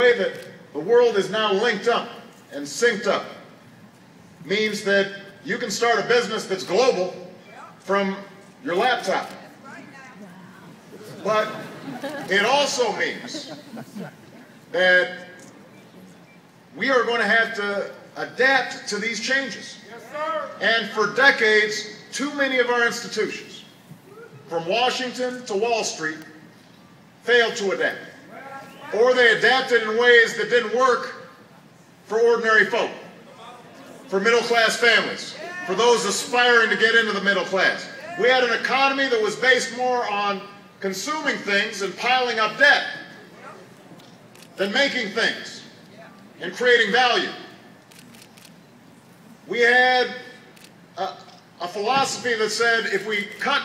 way that the world is now linked up and synced up means that you can start a business that's global from your laptop. But it also means that we are going to have to adapt to these changes. And for decades, too many of our institutions, from Washington to Wall Street, failed to adapt. Or they adapted in ways that didn't work for ordinary folk, for middle-class families, for those aspiring to get into the middle class. We had an economy that was based more on consuming things and piling up debt than making things and creating value. We had a philosophy that said if we cut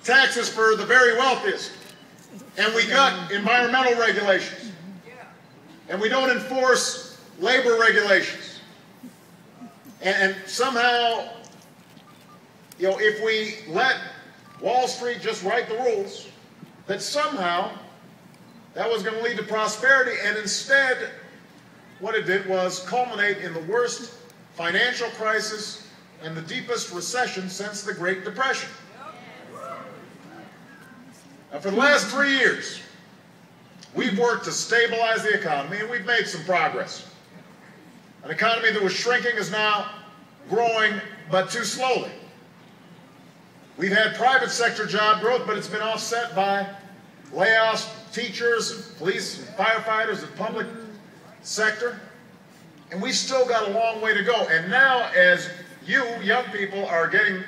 taxes for the very wealthiest and we cut environmental regulations and we don't enforce labor regulations and somehow, you know, if we let Wall Street just write the rules, that somehow that was going to lead to prosperity, and instead what it did was culminate in the worst financial crisis and the deepest recession since the Great Depression. Now, for the last 3 years, we've worked to stabilize the economy, and we've made some progress. An economy that was shrinking is now growing, but too slowly. We've had private sector job growth, but it's been offset by layoffs, teachers, and police, and firefighters, and public sector. And we've still got a long way to go. And now, as you, young people, are getting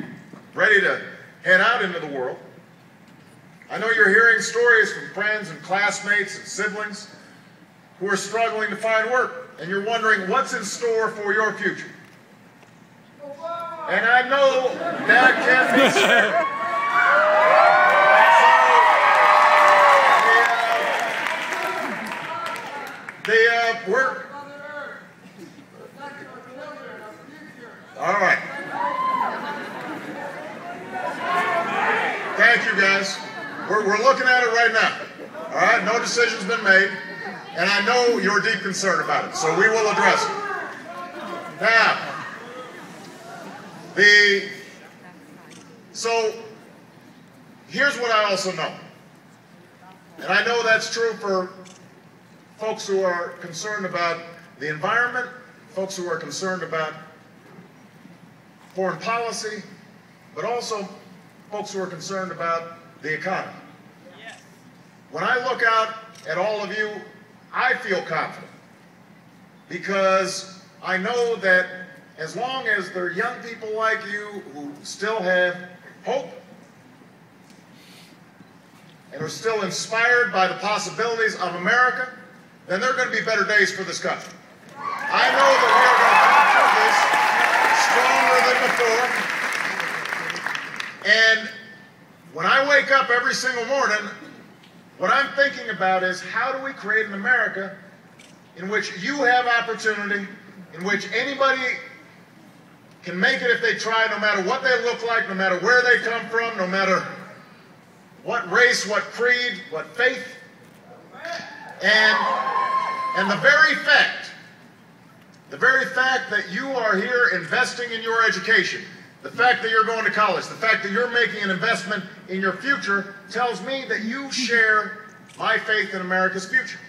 ready to head out into the world, I know you're hearing stories from friends and classmates and siblings who are struggling to find work. And you're wondering what's in store for your future. And I know that can be scary. We're all right. Thank you, guys. We're looking at it right now. All right, no decision's been made, and I know you're deep concerned about it, so we will address it. Now, so here's what I also know, and I know that's true for folks who are concerned about the environment, folks who are concerned about foreign policy, but also folks who are concerned about the economy. Yes. When I look out at all of you, I feel confident because I know that as long as there are young people like you who still have hope and are still inspired by the possibilities of America, then there are going to be better days for this country. I know that we are going to come through this stronger than before. And when I wake up every single morning, what I'm thinking about is how do we create an America in which you have opportunity, in which anybody can make it if they try, no matter what they look like, no matter where they come from, no matter what race, what creed, what faith. And the very fact that you are here investing in your education, the fact that you're going to college, the fact that you're making an investment in your future tells me that you share my faith in America's future.